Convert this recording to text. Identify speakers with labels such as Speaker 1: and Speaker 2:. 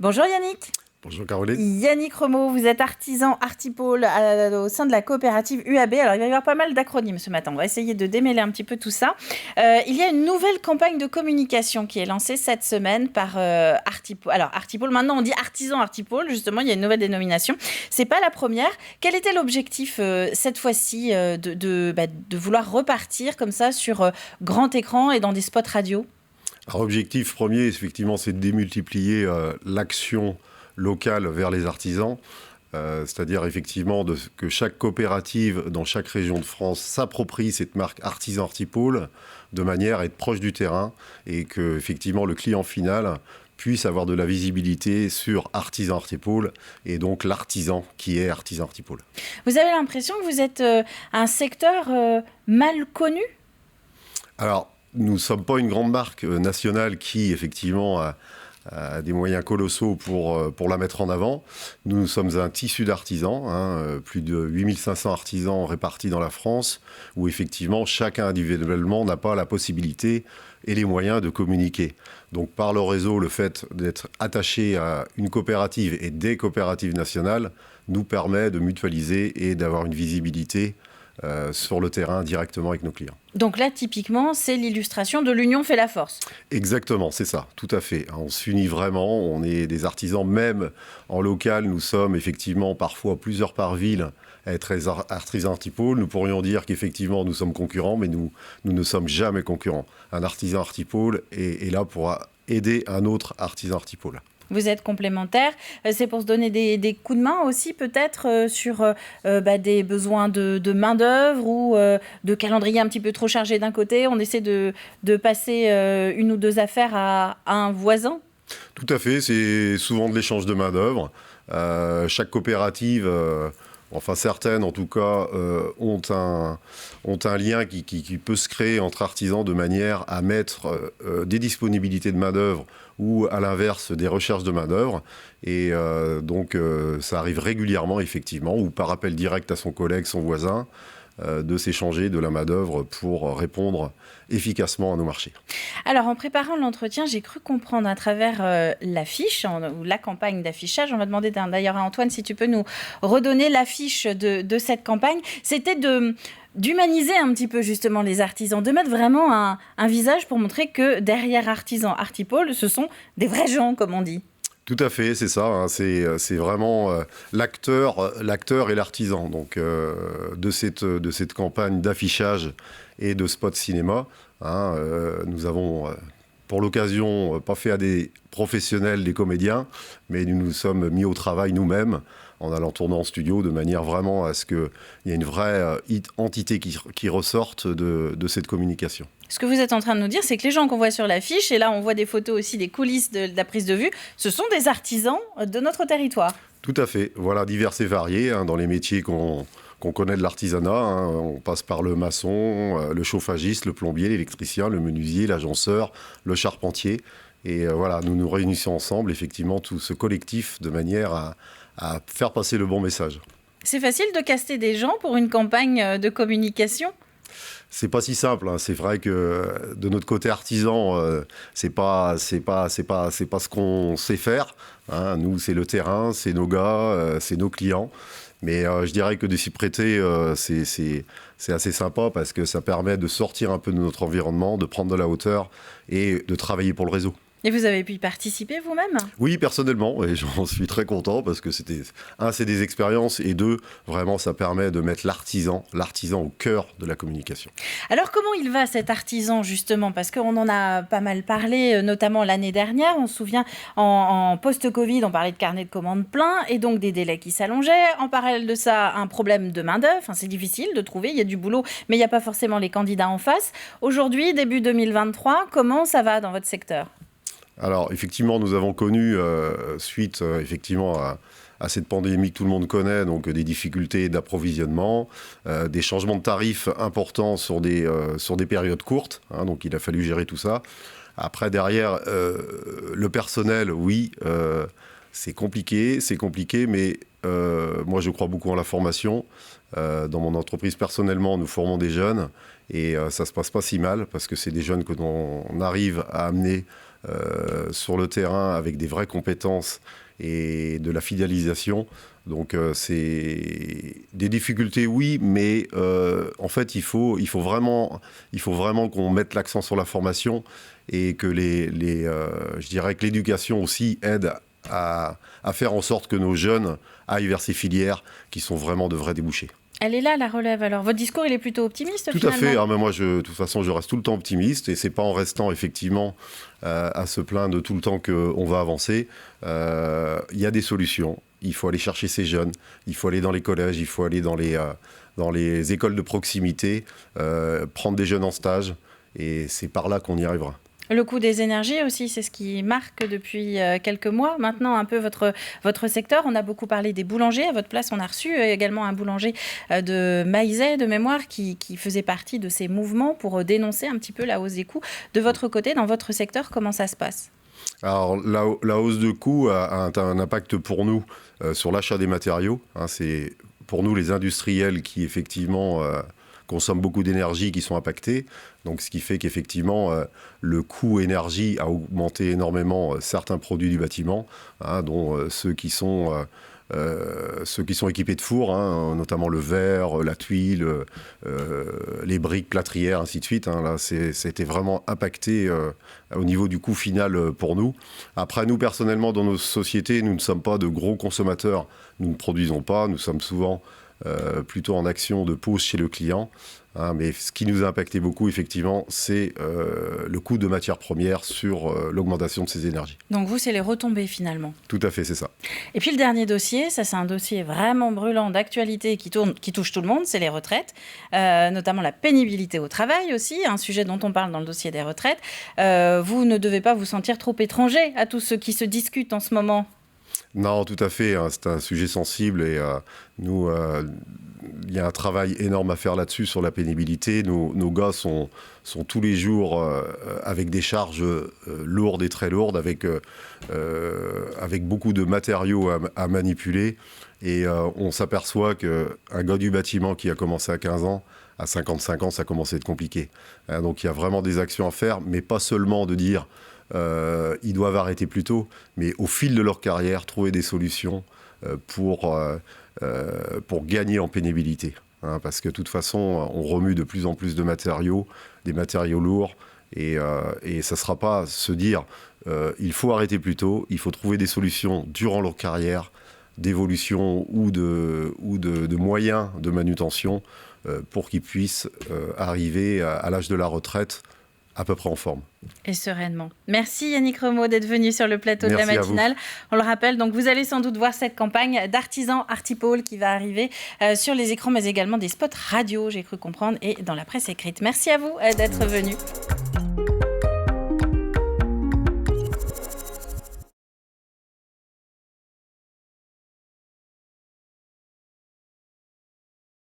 Speaker 1: Bonjour Yannick.
Speaker 2: Bonjour Caroline.
Speaker 1: Yannick Remeau, vous êtes artisan Artipôle au sein de la coopérative UAB. Alors il va y avoir pas mal d'acronymes ce matin, on va essayer de démêler un petit peu tout ça. Il y a une nouvelle campagne de communication qui est lancée cette semaine par Artipôle. Alors Artipôle, maintenant on dit artisan Artipôle, justement il y a une nouvelle dénomination. C'est pas la première. Quel était l'objectif cette fois-ci de vouloir repartir comme ça sur grand écran et dans des spots radio ?
Speaker 2: Alors, objectif premier, effectivement, c'est de démultiplier l'action locale vers les artisans, c'est-à-dire effectivement que chaque coopérative dans chaque région de France s'approprie cette marque Artisan Artipôle de manière à être proche du terrain et que effectivement le client final puisse avoir de la visibilité sur Artisan Artipôle et donc l'artisan qui est Artisan Artipôle.
Speaker 1: Vous avez l'impression que vous êtes un secteur mal connu ?
Speaker 2: Alors, nous ne sommes pas une grande marque nationale qui, effectivement, a des moyens colossaux pour la mettre en avant. Nous sommes un tissu d'artisans, plus de 8500 artisans répartis dans la France, où, effectivement, chacun individuellement n'a pas la possibilité et les moyens de communiquer. Donc, par le réseau, le fait d'être attaché à une coopérative et des coopératives nationales nous permet de mutualiser et d'avoir une visibilité sur le terrain directement avec nos clients.
Speaker 1: Donc là, typiquement, c'est l'illustration de l'union fait la force.
Speaker 2: Exactement, c'est ça, tout à fait. On s'unit vraiment, on est des artisans, même en local, nous sommes effectivement parfois plusieurs par ville à être artisans Artipôle. Nous pourrions dire qu'effectivement nous sommes concurrents, mais nous ne sommes jamais concurrents. Un artisan Artipôle est là pour aider un autre artisan Artipôle.
Speaker 1: Vous êtes complémentaires. C'est pour se donner des coups de main aussi, peut-être, sur des besoins de main-d'œuvre ou de calendrier un petit peu trop chargé d'un côté. On essaie de passer une ou deux affaires à un voisin.
Speaker 2: Tout à fait. C'est souvent de l'échange de main-d'œuvre. Chaque coopérative. Enfin, certaines, en tout cas, ont un lien qui peut se créer entre artisans de manière à mettre des disponibilités de main-d'œuvre ou, à l'inverse, des recherches de main-d'œuvre. Et donc, ça arrive régulièrement, effectivement, ou par appel direct à son collègue, son voisin, de s'échanger de la main-d'œuvre pour répondre efficacement à nos marchés.
Speaker 1: Alors, en préparant l'entretien, j'ai cru comprendre à travers l'affiche, ou la campagne d'affichage, on va demander d'ailleurs à Antoine si tu peux nous redonner l'affiche de cette campagne, c'était d'humaniser un petit peu justement les artisans, de mettre vraiment un visage pour montrer que derrière Artisan Artipôle, ce sont des vrais gens, comme on dit.
Speaker 2: Tout à fait, c'est ça. C'est vraiment l'acteur et l'artisan. Donc, de cette campagne d'affichage et de spots cinéma, nous avons, pour l'occasion, pas fait à des professionnels, des comédiens, mais nous nous sommes mis au travail nous-mêmes en allant tourner en studio de manière vraiment à ce qu'il y ait une vraie entité qui ressorte de cette communication.
Speaker 1: Ce que vous êtes en train de nous dire, c'est que les gens qu'on voit sur l'affiche, et là on voit des photos aussi des coulisses de la prise de vue, ce sont des artisans de notre territoire.
Speaker 2: Tout à fait. Voilà, divers et variés dans les métiers qu'on connaît de l'artisanat. On passe par le maçon, le chauffagiste, le plombier, l'électricien, le menuisier, l'agenceur, le charpentier. Et voilà, nous nous réunissons ensemble, effectivement, tout ce collectif, de manière à faire passer le bon message.
Speaker 1: C'est facile de caster des gens pour une campagne de communication ?
Speaker 2: C'est pas si simple. C'est vrai que de notre côté artisan, c'est pas ce qu'on sait faire. Nous, c'est le terrain, c'est nos gars, c'est nos clients. Mais je dirais que de s'y prêter, c'est assez sympa parce que ça permet de sortir un peu de notre environnement, de prendre de la hauteur et de travailler pour le réseau.
Speaker 1: Et vous avez pu y participer vous-même ?
Speaker 2: Oui, personnellement, et j'en suis très content parce que c'est des expériences et deux, vraiment, ça permet de mettre l'artisan au cœur de la communication.
Speaker 1: Alors, comment il va cet artisan, justement ? Parce qu'on en a pas mal parlé, notamment l'année dernière. On se souvient, en post-Covid, on parlait de carnet de commandes plein et donc des délais qui s'allongeaient. En parallèle de ça, un problème de main-d'œuvre. Enfin, c'est difficile de trouver, il y a du boulot, mais il n'y a pas forcément les candidats en face. Aujourd'hui, début 2023, comment ça va dans votre secteur ?
Speaker 2: Alors, effectivement, nous avons connu, suite effectivement à cette pandémie que tout le monde connaît, donc des difficultés d'approvisionnement, des changements de tarifs importants sur des périodes courtes. Donc, il a fallu gérer tout ça. Après, derrière, le personnel, oui, c'est compliqué, mais moi, je crois beaucoup en la formation. Dans mon entreprise, personnellement, nous formons des jeunes et ça ne se passe pas si mal parce que c'est des jeunes que l'on arrive à amener sur le terrain avec des vraies compétences et de la fidélisation. Donc c'est des difficultés, oui, mais en fait il faut vraiment qu'on mette l'accent sur la formation et que je dirais que l'éducation aussi aide à faire en sorte que nos jeunes aillent vers ces filières qui sont vraiment de vrais débouchés.
Speaker 1: Elle est là, la relève, alors. Votre discours, il est plutôt optimiste,
Speaker 2: Tout
Speaker 1: finalement.
Speaker 2: à fait. Mais moi, de toute façon, je reste tout le temps optimiste. Et c'est pas en restant, effectivement, à se plaindre tout le temps qu'on va avancer. Il y a des solutions. Il faut aller chercher ces jeunes. Il faut aller dans les collèges. Il faut aller dans les écoles de proximité, prendre des jeunes en stage. Et c'est par là qu'on y arrivera.
Speaker 1: Le coût des énergies aussi, c'est ce qui marque depuis quelques mois maintenant un peu votre secteur. On a beaucoup parlé des boulangers. À votre place, on a reçu également un boulanger de Maizet, de mémoire, qui faisait partie de ces mouvements pour dénoncer un petit peu la hausse des coûts. De votre côté, dans votre secteur, comment ça se passe ?
Speaker 2: Alors, la hausse de coûts a un impact pour nous sur l'achat des matériaux. C'est pour nous les industriels qui, effectivement, consomment beaucoup d'énergie, qui sont impactés. Donc, ce qui fait qu'effectivement, le coût énergie a augmenté énormément certains produits du bâtiment, dont ceux qui sont équipés de fours, notamment le verre, la tuile, les briques plâtrières, ainsi de suite. Là, c'était vraiment impacté au niveau du coût final pour nous. Après, nous, personnellement, dans nos sociétés, nous ne sommes pas de gros consommateurs. Nous ne produisons pas. Nous sommes souvent plutôt en action de pause chez le client. Mais ce qui nous a impacté beaucoup, effectivement, c'est le coût de matières premières sur l'augmentation de ces énergies.
Speaker 1: Donc vous, c'est les retombées finalement.
Speaker 2: Tout à fait, c'est ça.
Speaker 1: Et puis le dernier dossier, ça c'est un dossier vraiment brûlant d'actualité qui touche tout le monde, c'est les retraites, notamment la pénibilité au travail aussi, un sujet dont on parle dans le dossier des retraites. Vous ne devez pas vous sentir trop étranger à tout ce qui se discute en ce moment.
Speaker 2: Non, tout à fait. C'est un sujet sensible et nous, il y a un travail énorme à faire là-dessus sur la pénibilité. Nos gars sont tous les jours avec des charges lourdes et très lourdes, avec beaucoup de matériaux à manipuler. Et on s'aperçoit qu'un gars du bâtiment qui a commencé à 15 ans, à 55 ans, ça commence à être compliqué. Donc il y a vraiment des actions à faire, mais pas seulement de dire ils doivent arrêter plus tôt, mais au fil de leur carrière, trouver des solutions pour gagner en pénibilité. Parce que de toute façon, on remue de plus en plus de matériaux, des matériaux lourds, et ça ne sera pas se dire il faut arrêter plus tôt, il faut trouver des solutions durant leur carrière, d'évolution ou de moyens de manutention pour qu'ils puissent arriver à l'âge de la retraite à peu près en forme.
Speaker 1: Et sereinement. Merci Yannick Remeau d'être venu sur le plateau de la matinale. On le rappelle, donc vous allez sans doute voir cette campagne d'artisans Artipôle qui va arriver sur les écrans, mais également des spots radio, j'ai cru comprendre, et dans la presse écrite. Merci à vous d'être venu.